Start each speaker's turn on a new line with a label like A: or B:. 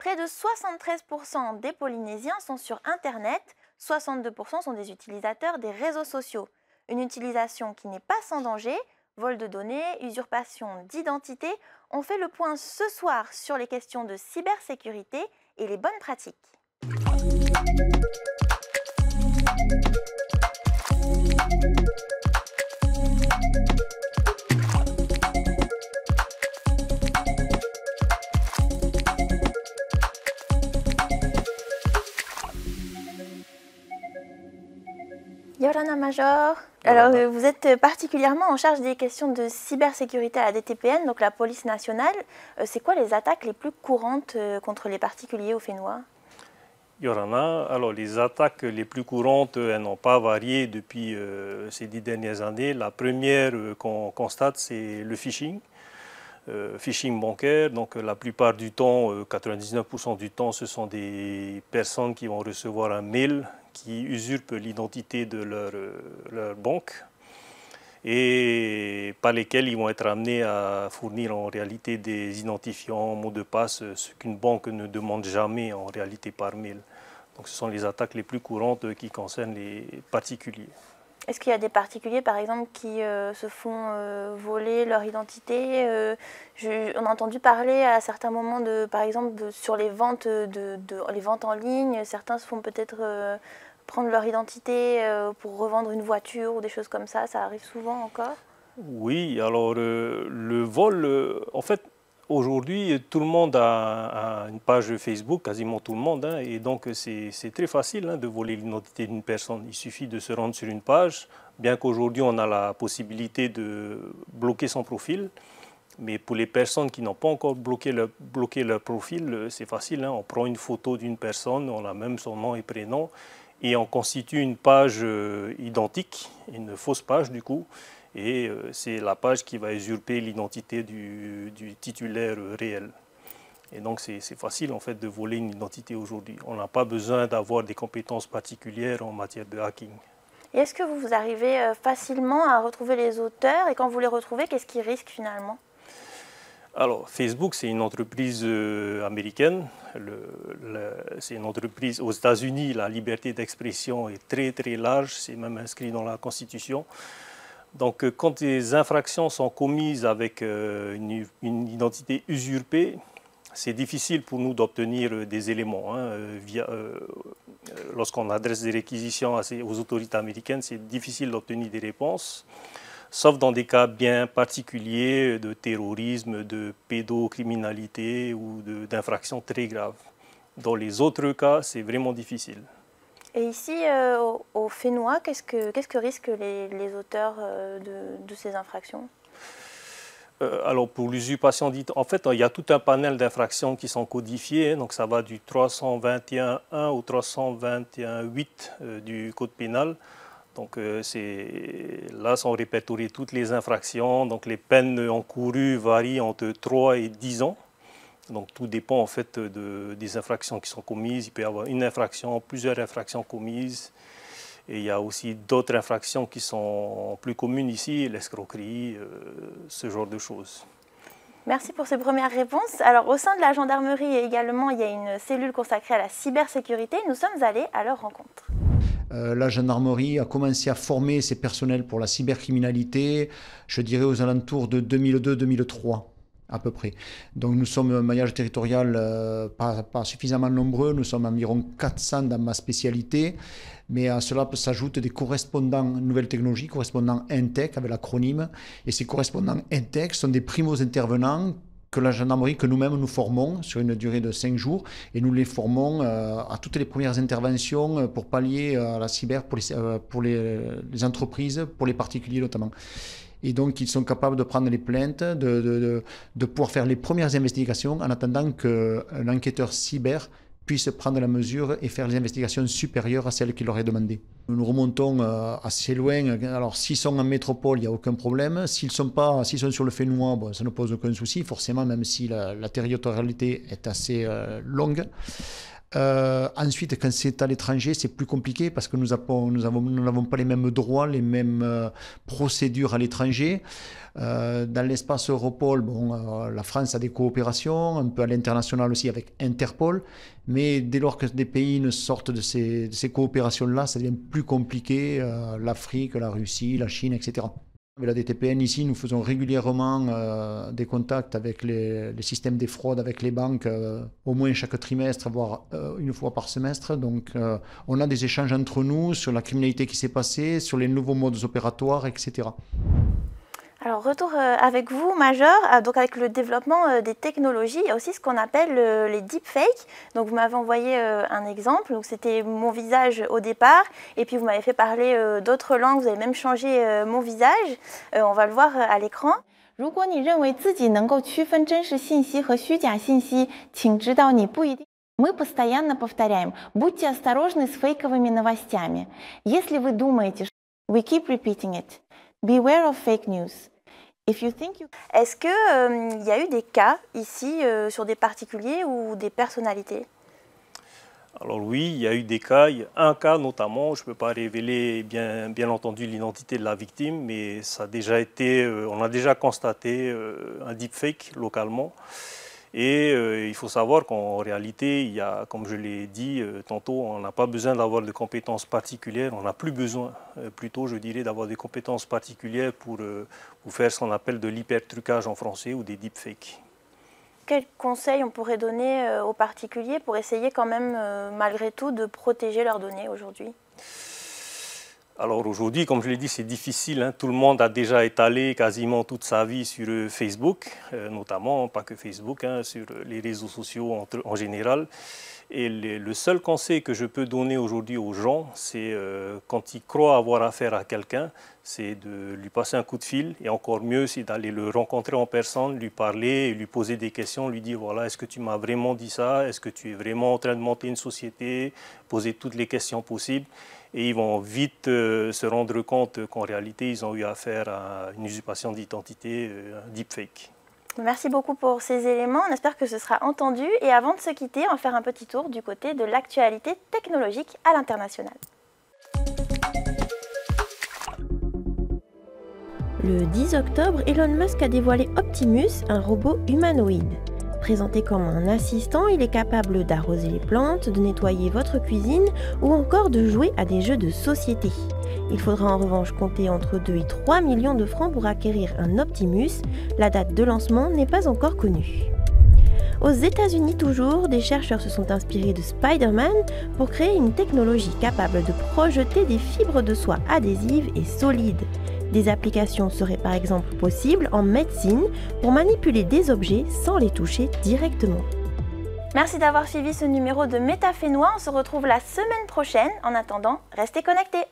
A: Près de 73% des Polynésiens sont sur Internet, 62% sont des utilisateurs des réseaux sociaux. Une utilisation qui n'est pas sans danger, vol de données, usurpation d'identité. On fait le point ce soir sur les questions de cybersécurité et les bonnes pratiques. Yorana Major. Alors, vous êtes particulièrement en charge des questions de cybersécurité à la DTPN, donc la police nationale. C'est quoi les attaques les plus courantes contre les particuliers au Fénois?
B: Yorana, alors les attaques les plus courantes, elles n'ont pas varié depuis ces 10 dernières années. La première qu'on constate, c'est le phishing. Phishing bancaire, donc la plupart du temps, 99% du temps, ce sont des personnes qui vont recevoir un mail qui usurpe l'identité de leur banque et par lesquels ils vont être amenés à fournir en réalité des identifiants, mots de passe, ce qu'une banque ne demande jamais en réalité par mail. Donc ce sont les attaques les plus courantes qui concernent les particuliers.
A: Est-ce qu'il y a des particuliers, par exemple, qui se font voler leur identité? On a entendu parler à certains moments, par exemple, sur les ventes, les ventes en ligne. Certains se font peut-être prendre leur identité pour revendre une voiture ou des choses comme ça. Ça arrive souvent encore?
B: Oui, alors le vol, en fait, aujourd'hui, tout le monde a une page Facebook, quasiment tout le monde, hein, et donc c'est très facile de voler l'identité d'une personne. Il suffit de se rendre sur une page, bien qu'aujourd'hui on a la possibilité de bloquer son profil, mais pour les personnes qui n'ont pas encore bloqué leur profil, c'est facile. On prend une photo d'une personne, on a même son nom et prénom, et on constitue une page identique, une fausse page du coup. Et c'est la page qui va usurper l'identité du titulaire réel. Et donc c'est facile en fait de voler une identité aujourd'hui. On n'a pas besoin d'avoir des compétences particulières en matière de hacking.
A: Et est-ce que vous arrivez facilement à retrouver les auteurs? Et quand vous les retrouvez, qu'est-ce qu'ils risquent finalement?
B: Alors Facebook, c'est une entreprise américaine. C'est une entreprise aux États-Unis. La liberté d'expression est très très large. C'est même inscrit dans la Constitution. Donc, quand des infractions sont commises avec une identité usurpée, c'est difficile pour nous d'obtenir des éléments. Lorsqu'on adresse des réquisitions aux autorités américaines, c'est difficile d'obtenir des réponses, sauf dans des cas bien particuliers de terrorisme, de pédocriminalité ou d'infractions très graves. Dans les autres cas, c'est vraiment difficile.
A: Et ici, au Fénois, qu'est-ce que risquent les auteurs de ces infractions?
B: Alors pour l'usurpation d'identité, en fait, il y a tout un panel d'infractions qui sont codifiées, donc ça va du 321.1 au 321.8 du Code pénal. Donc là sont répertoriées toutes les infractions, donc les peines encourues varient entre 3 et 10 ans. Donc tout dépend en fait des infractions qui sont commises. Il peut y avoir une infraction, plusieurs infractions commises. Et il y a aussi d'autres infractions qui sont plus communes ici, l'escroquerie, ce genre de choses.
A: Merci pour ces premières réponses. Alors au sein de la gendarmerie également, il y a une cellule consacrée à la cybersécurité. Nous sommes allés à leur rencontre.
C: La gendarmerie a commencé à former ses personnels pour la cybercriminalité, je dirais aux alentours de 2002-2003. À peu près. Donc nous sommes un maillage territorial pas suffisamment nombreux, nous sommes environ 400 dans ma spécialité, mais à cela s'ajoutent des correspondants nouvelles technologies, correspondants INTEC avec l'acronyme, et ces correspondants INTEC sont des primos intervenants que la gendarmerie, que nous-mêmes nous formons sur une durée de 5 jours, et nous les formons à toutes les premières interventions pour pallier à la cyber pour les entreprises, pour les particuliers notamment. Et donc, ils sont capables de prendre les plaintes, de pouvoir faire les premières investigations en attendant qu'un enquêteur cyber puisse prendre la mesure et faire les investigations supérieures à celles qu'il leur est demandées. Nous remontons assez loin. Alors, s'ils sont en métropole, il n'y a aucun problème. S'ils sont sur le Fénois, bon, ça ne pose aucun souci, forcément, même si la territorialité est assez longue. Ensuite, quand c'est à l'étranger, c'est plus compliqué parce que nous n'avons pas les mêmes droits, les mêmes procédures à l'étranger. Dans l'espace Europol, la France a des coopérations, un peu à l'international aussi avec Interpol, mais dès lors que des pays ne sortent de ces coopérations-là, ça devient plus compliqué, l'Afrique, la Russie, la Chine, etc. Avec la DTPN ici, nous faisons régulièrement des contacts avec les systèmes des fraudes, avec les banques, au moins chaque trimestre, voire une fois par semestre. Donc on a des échanges entre nous sur la criminalité qui s'est passée, sur les nouveaux modes opératoires, etc.
A: Alors, retour avec vous, Major. Donc, avec le développement des technologies, il y a aussi ce qu'on appelle les deepfakes. Donc, vous m'avez envoyé un exemple. Donc, c'était mon visage au départ. Et puis, vous m'avez fait parler d'autres langues. Vous avez même changé mon visage. On va le voir à l'écran.
D: 如果你认为自己能够区分真实信息和虚假信息，请知道你不一定。Мы постоянно повторяем: будьте осторожны с фейковыми новостями. Если вы думаете, we keep repeating it. Beware of fake news.
A: Est-ce qu'il y a eu des cas ici sur des particuliers ou des personnalités?
B: Alors oui, il y a eu des cas. Il y a un cas notamment, je ne peux pas révéler bien entendu l'identité de la victime, mais ça a déjà été, on a déjà constaté un deepfake localement. Et il faut savoir qu'en réalité, il y a, comme je l'ai dit tantôt, on n'a pas besoin d'avoir de compétences particulières, on n'a plus besoin, plutôt je dirais, d'avoir des compétences particulières pour faire ce qu'on appelle de l'hypertrucage en français ou des deepfakes.
A: Quels conseils on pourrait donner aux particuliers pour essayer quand même, malgré tout, de protéger leurs données aujourd'hui?
B: Alors aujourd'hui, comme je l'ai dit, c'est difficile. Hein. Tout le monde a déjà étalé quasiment toute sa vie sur Facebook, notamment, pas que Facebook, hein, sur les réseaux sociaux en général. Et le seul conseil que je peux donner aujourd'hui aux gens, c'est quand ils croient avoir affaire à quelqu'un, c'est de lui passer un coup de fil. Et encore mieux, c'est d'aller le rencontrer en personne, lui parler, lui poser des questions, lui dire voilà, est-ce que tu m'as vraiment dit ça? Est-ce que tu es vraiment en train de monter une société? Poser toutes les questions possibles. Et ils vont vite se rendre compte qu'en réalité, ils ont eu affaire à une usurpation d'identité, un deepfake.
A: Merci beaucoup pour ces éléments, on espère que ce sera entendu. Et avant de se quitter, on va faire un petit tour du côté de l'actualité technologique à l'international. Le 10 octobre, Elon Musk a dévoilé Optimus, un robot humanoïde. Présenté comme un assistant, il est capable d'arroser les plantes, de nettoyer votre cuisine ou encore de jouer à des jeux de société. Il faudra en revanche compter entre 2 et 3 millions de francs pour acquérir un Optimus. La date de lancement n'est pas encore connue. Aux États-Unis toujours, des chercheurs se sont inspirés de Spider-Man pour créer une technologie capable de projeter des fibres de soie adhésives et solides. Des applications seraient par exemple possibles en médecine pour manipuler des objets sans les toucher directement. Merci d'avoir suivi ce numéro de Métafénois. On se retrouve la semaine prochaine. En attendant, restez connectés.